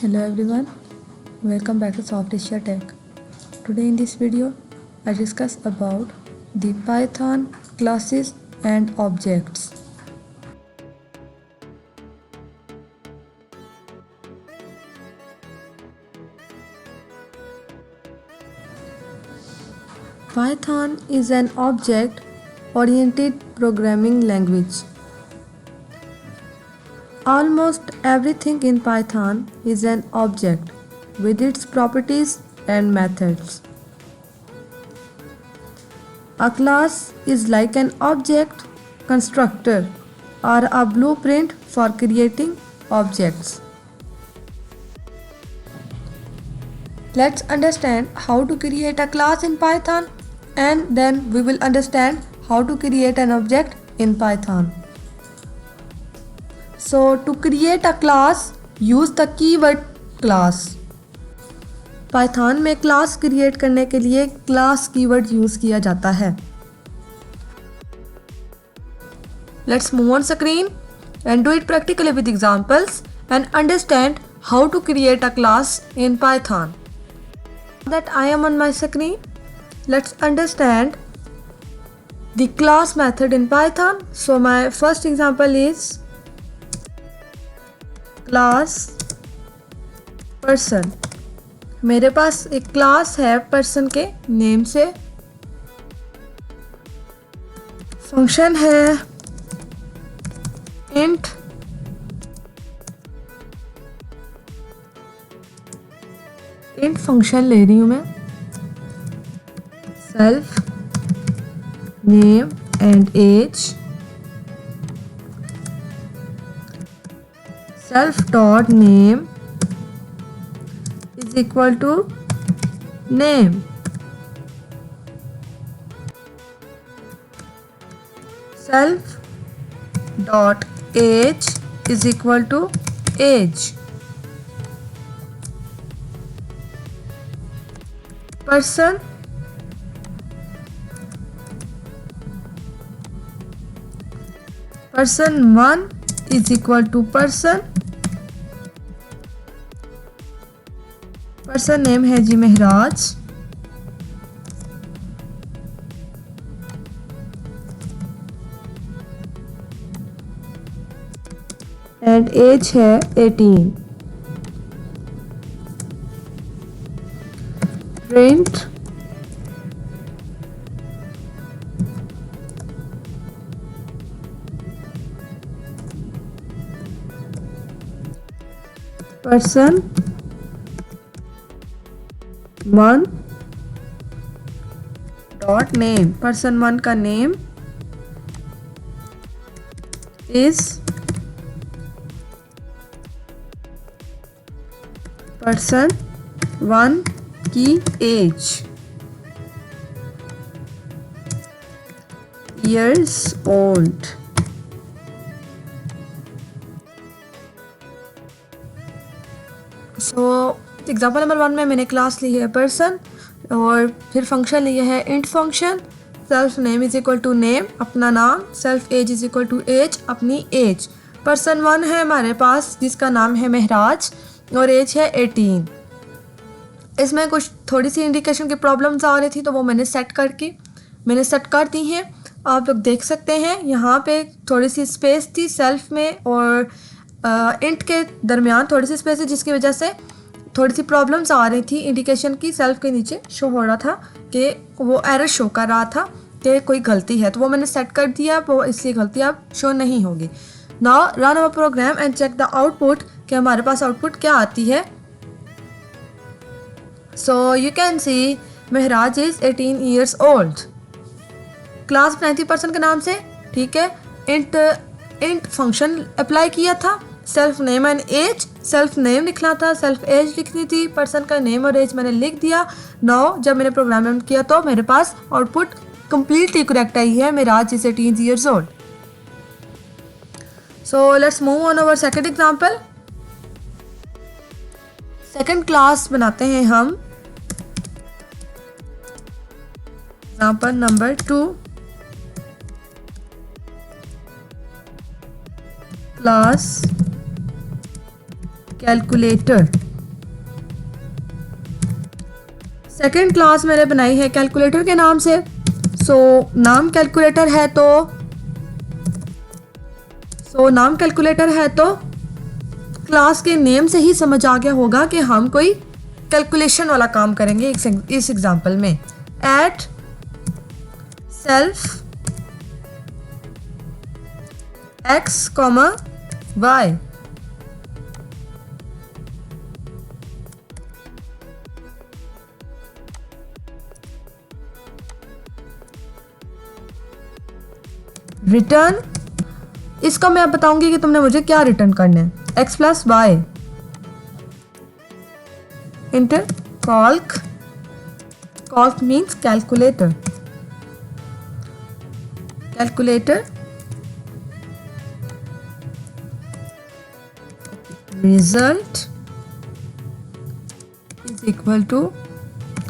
Hello everyone, welcome back to Soft Asia Tech. Today in this video, I discuss about the Python classes and objects. Python is an object-oriented programming language. Almost everything in Python is an object with its properties and methods. A class is like an object constructor or a blueprint for creating objects. Let's understand how to create a class in Python, and then we will understand how to create an object in Python. So to create a class, use the keyword class. Python में class create करने के लिए class keyword use किया जाता है. Let's move on screen and do it practically with examples and understand how to create a class in Python. That I am on my screen. Let's understand the class method in Python. So my first example is class person. मेरे पास एक class है person के name से. Function है int function ले रही हूं मैं. Self name and age. Self dot name is equal to name. Self dot age is equal to age. Person person 1 is equal to person. Person name है जी Maharaj. And age है 18. Print person 1 dot name. Person 1 का name is person 1 की age years old. So example number 1 में मैंने class ली है person और फिर फंक्शन लिया है int function. Self name is equal to name अपना नाम. Self age is equal to age अपनी एज. पर्सन 1 है हमारे पास जिसका नाम है महराज और एज है 18. इसमें कुछ थोड़ी सी इंडिकेशन की प्रॉब्लम्स आ रही थी तो वो मैंने सेट कर दी हैं. आप लोग देख सकते हैं यहाँ पे थोड़ी सी स्पेस थी सेल्फ में और इंट के दरमियान थोड़ी सी स्पेस है जिसकी वजह से थोड़ी सी प्रॉब्लम्स आ रही थी. इंडिकेशन की सेल्फ के नीचे शो हो रहा था कि वो एरर शो कर रहा था कि कोई गलती है, तो वो मैंने सेट कर दिया. वो इसलिए गलती अब शो नहीं होगी. Now run our program and check the output कि हमारे पास आउटपुट क्या आती है. So you can see Maharaj is 18 years old. Class बनाई थी पर्सन के नाम से, ठीक है. इंट फंक्शन अप्लाई किया था. Self name and age. Self name लिखना था, सेल्फ एज लिखनी थी. पर्सन का नेम और एज मैंने लिख दिया. नाउ जब मैंने प्रोग्राम रन किया तो मेरे पास आउटपुट कंप्लीटली करेक्ट आई है. Maharaj is 18 years old. So let's move on our second example. Second class बनाते हैं हम. Example number 2. Class calculator. Second class मैंने बनाई है कैलकुलेटर के नाम से। नाम कैलकुलेटर है तो क्लास के नेम से ही समझ आ गया होगा कि हम कोई कैलकुलेशन वाला काम करेंगे इस एग्जांपल में। At self x comma y. Return, इसका मैं अब बताऊंगी कि तुमने मुझे क्या रिटर्न करना है। X plus y inter calc, calc means calculator, calculator result is equal to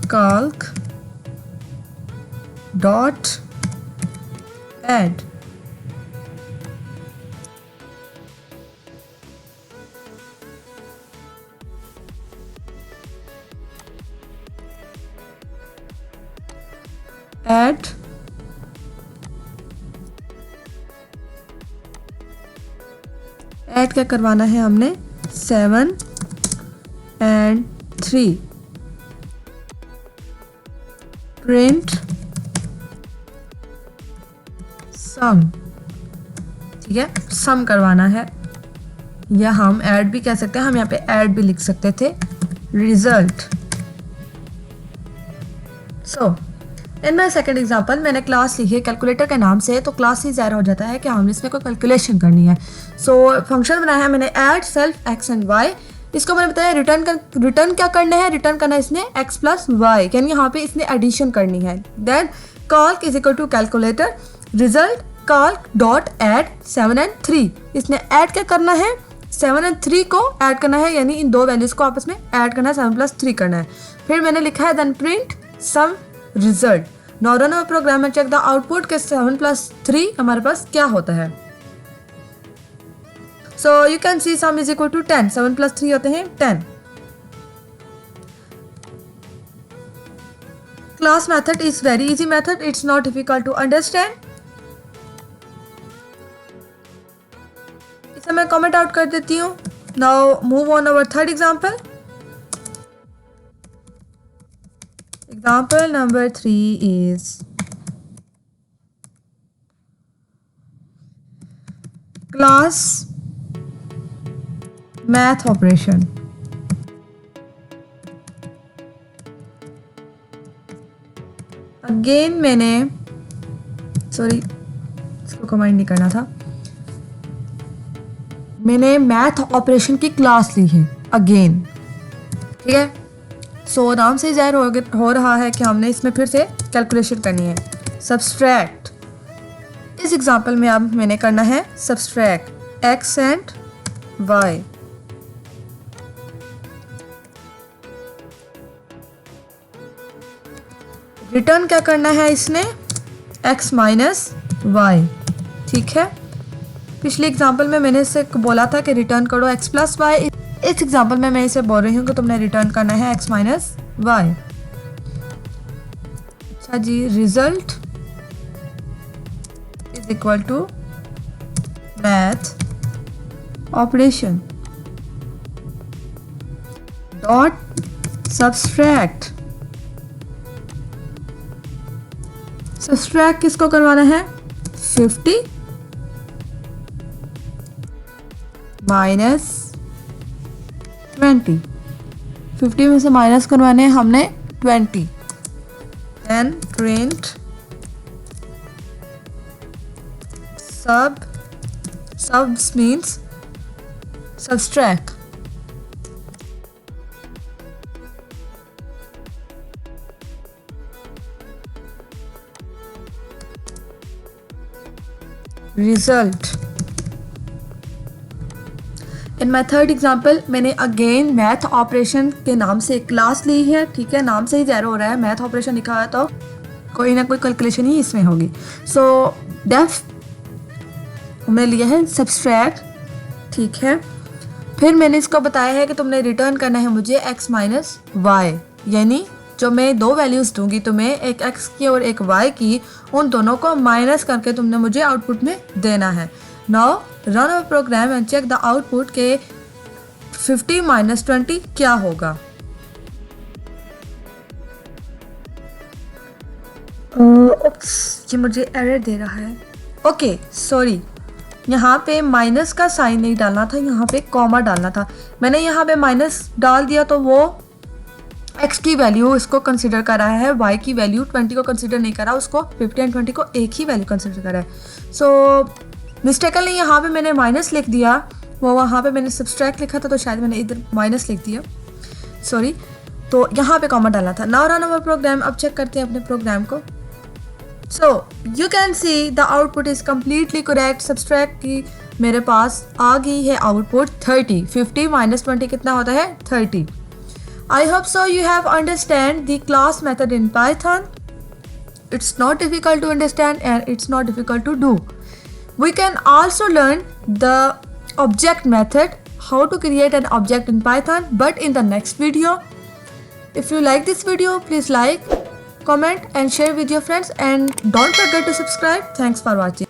calc dot add। add क्या करवाना है हमने, 7 and 3 print sum, ठीक है, सम करवाना है, या हम ऐड भी कह सकते हैं, हम यहाँ पे ऐड भी लिख सकते थे, result. So in my second example मैंने क्लास ली है कैलकुलेटर के नाम से, तो क्लास ही ज़ाहिर हो जाता है कि हमने इसमें कोई कैलकुलेशन करनी है। फंक्शन बनाया है मैंने add self x and y. इसको मैंने बताया रिटर्न क्या करना है, रिटर्न करना है इसने एक्स प्लस वाई, यानी यहाँ पे इसने एडिशन करनी है। Then calc is equal to calculator, result calc dot add 7 and 3। इसने ऐड क्या करना है, 7 and 3 को ऐड करना है, यानी इन दो वैल्यूज़ को आपस में ऐड करना है, 7 + 3 करना है। फिर मैंने लिखा है then print sum result. Now run our program and check the output के 7 + 3 हमारे पास क्या होता है। So you can see sum is equal to 10, 7 + 3 होते हैं 10। Class method is very easy method, it's not difficult to understand. इसे मैं कमेंट आउट कर देती हूँ। Now move on our third example. Example number 3 is class math operation। Again मैंने इसको comment नहीं करना था, मैंने मैथ ऑपरेशन की क्लास ली है अगेन, ठीक है। नाम से जाहिर हो रहा है कि हमने इसमें फिर से कैलकुलेशन करनी है। सब्सट्रैक्ट, इस एग्जांपल में अब मैंने करना है subtract x and y. Return क्या करना है इसने, एक्स माइनस वाई, ठीक है। पिछले एग्जांपल में मैंने इससे बोला था कि रिटर्न करो एक्स प्लस वाई। इस एग्जांपल में मैं इसे बोल रही हूँ कि तुमने रिटर्न करना है x माइनस वाई। अच्छा जी, result is equal to math operation dot subtract. Subtract किसको करवाना है, 50 माइनस 20, 50 में से माइनस करवाने हैं हमने 20। Then print subs means subtract. Result. In my third example मैंने अगेन मैथ ऑपरेशन के नाम से एक क्लास ली है, ठीक है। नाम से ही ज़ाहिर हो रहा है, मैथ ऑपरेशन लिखा है तो कोई ना कोई कैलकुलेशन ही इसमें होगी। सो डेफ हमने लिया है सब्सट्रैक्ट, ठीक है। फिर मैंने इसको बताया है कि तुमने रिटर्न करना है मुझे एक्स माइनस वाई, यानी जो मैं दो वैल्यूज़ दूंगी तुम्हें, एक x की और एक y की, उन दोनों को माइनस करके तुमने मुझे आउटपुट में देना है। Now run our program and check the output के 50 माइनस 20 क्या होगा। ये मुझे एरर दे रहा है। ओके सॉरी, यहाँ पे माइनस का साइन नहीं डालना था, यहाँ पे कॉमा डालना था। मैंने यहाँ पे माइनस डाल दिया तो वो x की वैल्यू इसको कंसिडर कर रहा है, y की वैल्यू 20 को कंसिडर नहीं करा, उसको 50 एंड 20 को एक ही वैल्यू कंसिडर करा है। सो मिस्टेकली यहाँ पे मैंने माइनस लिख दिया, वो वहाँ पे मैंने सब्सट्रैक्ट लिखा था तो शायद मैंने इधर माइनस लिख दिया, सॉरी। तो यहाँ पे कॉमा डालना था। नाउ रन अवर प्रोग्राम, अब चेक करते हैं अपने प्रोग्राम को। सो you can see the output is completely correct. Subtract की मेरे पास आ गई है आउटपुट 30। 50 माइनस 20 कितना होता है? 30। I hope so you have understand the class method in Python. It's not difficult to understand and it's not difficult to do. We can also learn the object method, how to create an object in Python, but in the next video. If you like this video, please like, comment and share with your friends, and don't forget to subscribe. Thanks for watching.